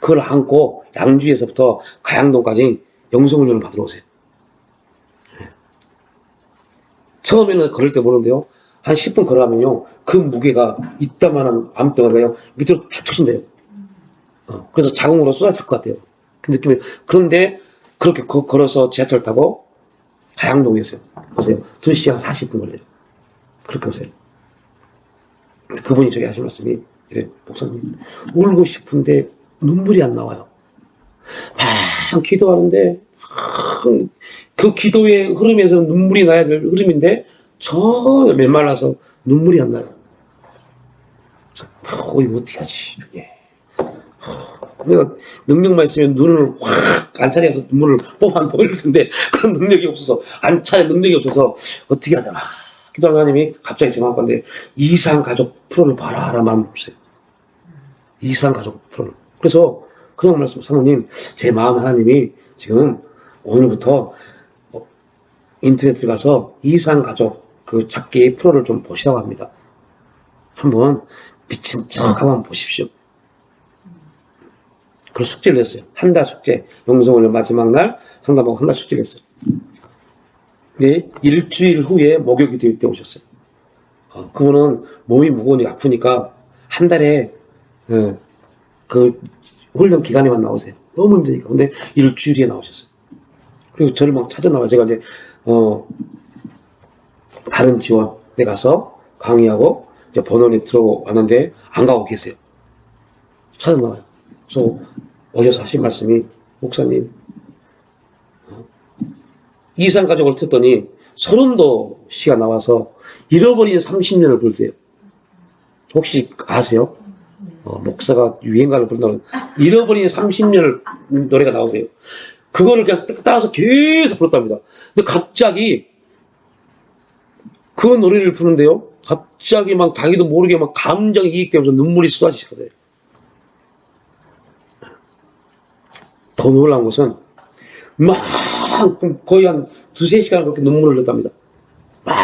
그걸 안고 양주에서부터 가양동까지 영성훈련을 받으러 오세요. 처음에는 걸을 때 모르는데요. 한 10분 걸어가면요. 그 무게가 이따만한 암덩어리가요. 밑으로 축 쳐진대요. 그래서 자궁으로 쏟아질 것 같아요. 그 느낌이. 그런데 그렇게 걸어서 지하철 타고 가양동에 오세요. 보세요. 2시간 40분 걸려요. 그렇게 오세요. 그분이 저기 하신 말씀이, 목사님, 울고 싶은데 눈물이 안 나와요. 막 기도하는데 그 기도의 흐름에서 눈물이 나야 될 흐름인데 전혀 메말라서 눈물이 안 나요. 그래서 이거 어떻게 하지? 내가 능력만 있으면 눈을 확 안차려서 눈물을 뽑아 보일 텐데 그런 능력이 없어서, 안차려 능력이 없어서 어떻게 해야 되나. 기도하는 하나님이 갑자기 제 마음 가운데 이상가족 프로를 봐라 라는 마음을 주세요. 이상가족 프로를. 그래서 그냥 말씀, 사모님, 제 마음 하나님이 지금 오늘부터 인터넷 들어가서 이상가족 그 찾기 프로를 좀 보시라고 합니다. 한번 미친 척하고 한번 보십시오. 그런 숙제를 냈어요. 한 달 숙제. 영성훈련 마지막 날 상담하고 한 달 숙제를 했어요. 근데 일주일 후에 목욕이 될 때 오셨어요. 그분은 몸이 무거우니까 아프니까 한 달에 그 훈련 기간에만 나오세요. 너무 힘드니까. 근데 일주일 뒤에 나오셨어요. 그리고 저를 막 찾아 나와요. 제가 이제 다른 지원에 가서 강의하고 이제 번원에 들어왔는데 안 가고 계세요. 찾아 나와요. 그래서 오셔서 하신 말씀이, 목사님, 이산가족을 듣더니 소름도 씨가 나와서 잃어버린 30년을 부르대요. 혹시 아세요? 목사가 유행가를 부른다는 잃어버린 30년을 노래가 나오세요. 그거를 그냥 따라서 계속 불렀답니다. 근데 갑자기 그 노래를 부르는데요. 갑자기 막 자기도 모르게 막 감정이 이익되면서 눈물이 쏟아지기 시작해요. 더 놀라운 것은 막 거의 한 2~3시간 그렇게 눈물을 흘렸답니다. 막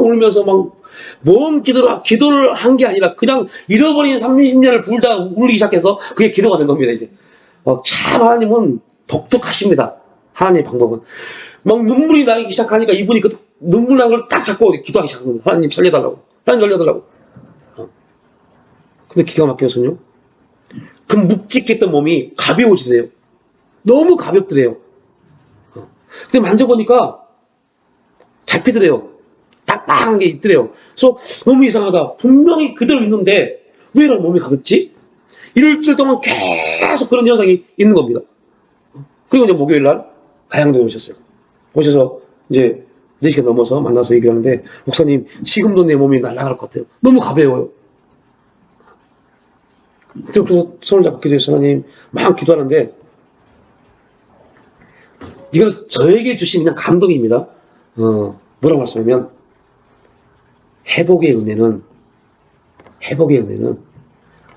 울면서 막 뭔 기도를 한 게 아니라 그냥 잃어버린 30년을 불다 울기 시작해서 그게 기도가 된 겁니다. 이제 참 하나님은 독특하십니다. 하나님의 방법은 막 눈물이 나기 시작하니까 이분이 그 눈물 난 걸 딱 잡고 기도하기 시작한 겁니다. 하나님 살려달라고, 하나님 살려달라고. 근데 기가 막혀서요. 그 묵직했던 몸이 가벼워지네요. 너무 가볍더래요. 근데 만져보니까 잡히더래요. 딱딱한 게 있더래요. 그래서 너무 이상하다. 분명히 그대로 있는데 왜 이런 몸이 가볍지? 일주일 동안 계속 그런 현상이 있는 겁니다. 그리고 이제 목요일 날 가양동에 오셨어요. 오셔서 이제 4시가 넘어서 만나서 얘기를 하는데, 목사님, 지금도 내 몸이 날아갈 것 같아요. 너무 가벼워요. 그래서 손을 잡고 기도해서 하나님 막 기도하는데, 이건 저에게 주신 그냥 감동입니다. 뭐라고 말씀하면, 회복의 은혜는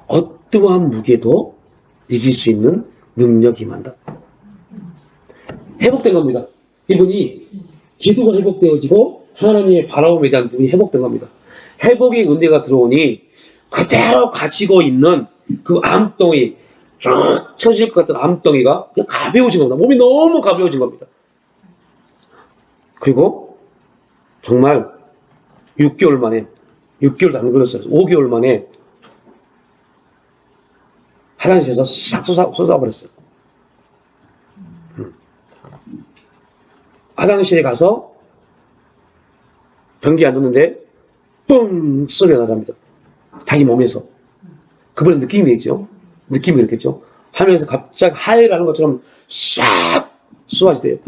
어떠한 무게도 이길 수 있는 능력이 임한다. 회복된 겁니다. 이분이 기도가 회복되어지고 하나님의 바라움에 대한 부분이 회복된 겁니다. 회복의 은혜가 들어오니 그대로 가지고 있는 그 암덩이, 쭉 쳐질 것 같은 암덩이가 그냥 가벼워진 겁니다. 몸이 너무 가벼워진 겁니다. 그리고 정말 6개월 만에, 6개월도 안 걸렸어요. 5개월 만에 화장실에서 싹 쏟아버렸어요. 화장실에 가서 변기 안 뒀는데 뿡 소리가 나답니다. 자기 몸에서. 그분의 느낌이 있죠. 느낌이 그렇겠죠. 하면서 갑자기 하회를 하는 것처럼 싹 쏟아지대요.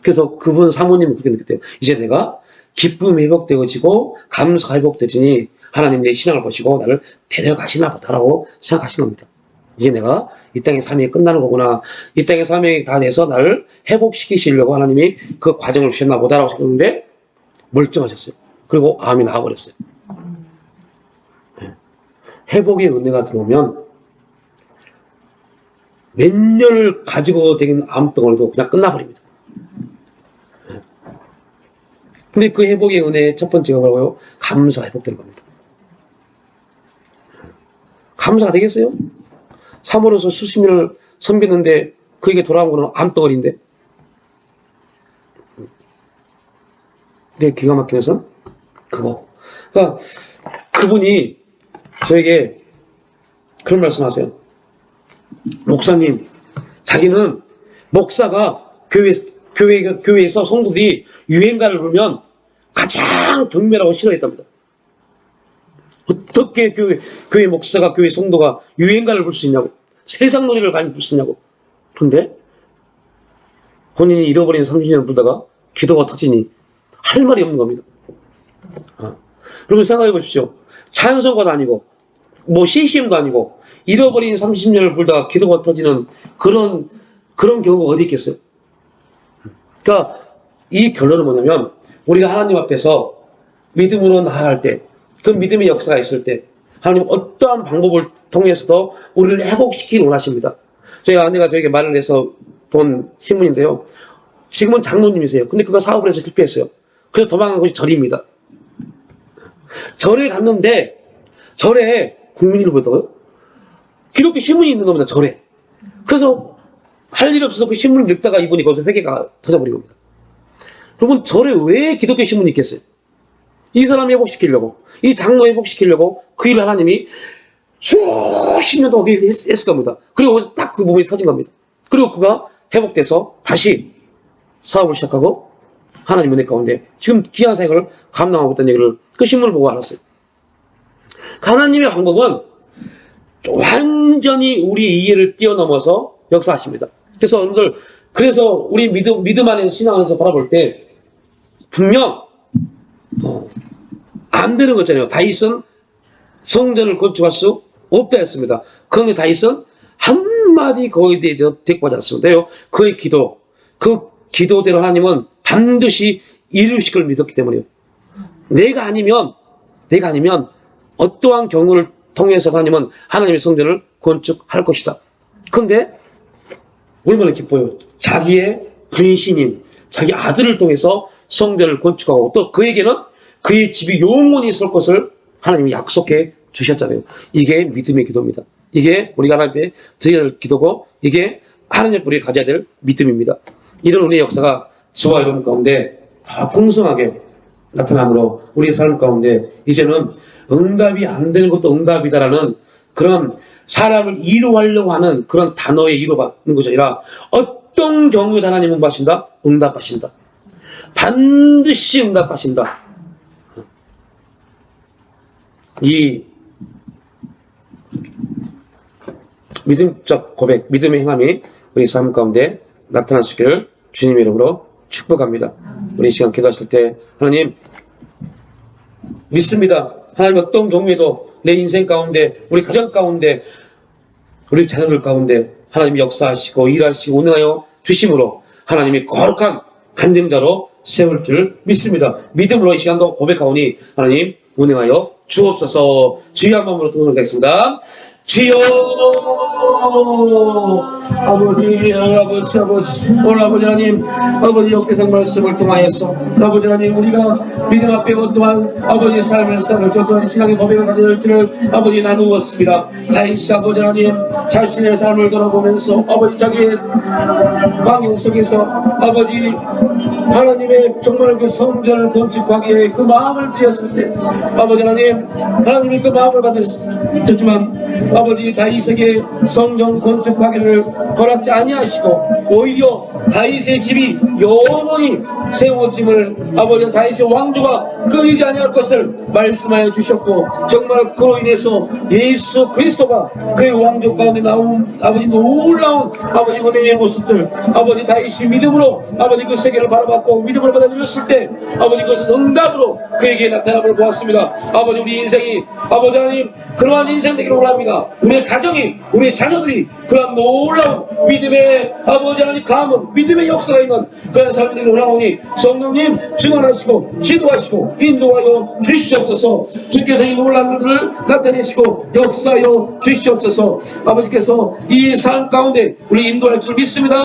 그래서 그분 사모님은 그렇게 느꼈대요. 이제 내가 기쁨이 회복되어지고 감사가 회복되지니 하나님 내 신앙을 보시고 나를 데려가시나 보다라고 생각하신 겁니다. 이제 내가 이 땅의 삶이 끝나는 거구나. 이 땅의 삶이 다 돼서 나를 회복시키시려고 하나님이 그 과정을 주셨나 보다라고 생각했는데 멀쩡하셨어요. 그리고 암이 나와버렸어요. 회복의 은혜가 들어오면 몇 년을 가지고 된 암덩어리도 그냥 끝나버립니다. 근데 그 회복의 은혜의 첫 번째가 뭐라고요? 감사가 회복되는 겁니다. 감사가 되겠어요? 사모로서 수십 년을 섬겼는데 그에게 돌아온 거는 암덩어리인데. 근데 기가 막힌 것은 그거. 그러니까 그분이 저에게 그런 말씀 하세요. 목사님, 자기는 목사가 교회에서 성도들이 유행가를 부르면 가장 경멸하고 싫어했답니다. 어떻게 교회 목사가, 교회 성도가 유행가를 부를 수 있냐고. 세상 노래를 감히 부를 수 있냐고. 그런데 본인이 잃어버린 30년을 부르다가 기도가 터지니 할 말이 없는 겁니다. 여러분 생각해 보십시오. 찬송가도 아니고 뭐 CCM도 아니고 잃어버린 30년을 부르다가 기도가 터지는 그런 경우가 어디 있겠어요? 그러니까 이 결론은 뭐냐면, 우리가 하나님 앞에서 믿음으로 나아갈 때, 그 믿음의 역사가 있을 때 하나님 어떠한 방법을 통해서도 우리를 회복시키기 원하십니다. 저희 아내가 저에게 말을 해서 본 신문인데요, 지금은 장로님이세요. 근데 그가 사업을 해서 실패했어요. 그래서 도망간 곳이 절입니다. 절에 갔는데 절에 국민일보 보다고요? 기독교 신문이 있는 겁니다. 절에. 그래서 할 일 없어서 그 신문을 읽다가 이분이 거기서 회개가 터져버린 겁니다. 여러분, 절에 왜 기독교 신문이 있겠어요? 이 사람 회복시키려고, 이 장로 회복시키려고 그 일을 하나님이 수십 년 동안 했을 겁니다. 그리고 딱 그 부분이 터진 겁니다. 그리고 그가 회복돼서 다시 사업을 시작하고 하나님 은혜 가운데 지금 귀한 사역을 감당하고 있다는 얘기를 그 신문을 보고 알았어요. 하나님의 방법은 완전히 우리 이해를 뛰어넘어서 역사하십니다. 그래서 여러분들, 그래서 우리 믿음 안에서 신앙 안에서 바라볼 때 분명 안 되는 거잖아요. 다윗은 성전을 건축할 수 없다 했습니다. 그런데 다윗은 한마디 거기에 대해서 대꾸하지 않습니다. 그의 기도, 그 기도대로 하나님은 반드시 이루실 걸 믿었기 때문이에요. 내가 아니면 어떠한 경우를 통해서 하나님은 하나님의 성전을 건축할 것이다. 그런데 얼마나 기뻐요. 자기의 분신인 자기 아들을 통해서 성전을 건축하고 또 그에게는 그의 집이 영원히 설 것을 하나님이 약속해 주셨잖아요. 이게 믿음의 기도입니다. 이게 우리가 하나님께 드려야 될 기도고, 이게 하나님 우리가 가져야 될 믿음입니다. 이런 은혜의 역사가 저와 여러분 가운데 다 풍성하게 나타남으로 우리의 삶 가운데 이제는 응답이 안 되는 것도 응답이다라는 그런 사람을 이루하려고 하는 그런 단어에 이루받는 것이 아니라 어떤 경우에도 하나님은 뭐 하신다? 응답하신다. 반드시 응답하신다. 이 믿음적 고백, 믿음의 행함이 우리 삶 가운데 나타나시기를 주님의 이름으로 축복합니다. 우리 이 시간 기도하실 때 하나님 믿습니다. 하나님 어떤 경우에도 내 인생 가운데, 우리 가정 가운데, 우리 자녀들 가운데 하나님이 역사하시고 일하시고 운행하여 주심으로 하나님이 거룩한 간증자로 세울 줄 믿습니다. 믿음으로 이 시간도 고백하오니 하나님 운행하여 주옵소서. 주여 한 마음으로 통성하겠습니다. 주여 아버지 오늘 아버지 하나님 아버지 역대상 말씀을 통하여서 아버지 하나님 우리가 믿음 앞에 어떠한 아버지의 삶을 쌓을 어떠한 신앙의 고백을 가져올지를 아버지 나누었습니다. 다윗이 아버지 하나님 자신의 삶을 돌아보면서 아버지 자기의 방향 속에서 아버지 하나님의 정말 그 성전을 건축하기에 그 마음을 드렸을 때 아버지 하나님이 그 마음을 받으셨지만 아버지 다윗에게 성전 건축하기를 허락지 아니하시고 오히려 다윗의 집이 영원히 세워짐을 아버지 다윗의 왕조가 끊이지 아니할 것을 말씀하여 주셨고 정말 그로 인해서 예수 그리스도가 그의 왕조 가운데 나온 아버지 놀라운 아버지 은혜의 모습들 아버지 다윗이 믿음으로 아버지 그 세계를 바라봤고 믿음으로 받아들였을 때 아버지 그것은 응답으로 그에게 나타남을 보았습니다. 아버지 우리 인생이 아버지 하나님 그러한 인생 되기를 원합니다. 우리의 가정이 우리의 자녀들이 그러한 놀라운 믿음의 아버지 하나님 가문 믿음의 역사가 있는 그런 삶이 되기를 원하오니 성령님 주관하시고 지도하시고 인도하여 주시옵소서. 주께서 이 놀라운 일들을 나타내시고 역사하여 주시옵소서. 아버지께서 이 삶 가운데 우리 인도할 줄 믿습니다.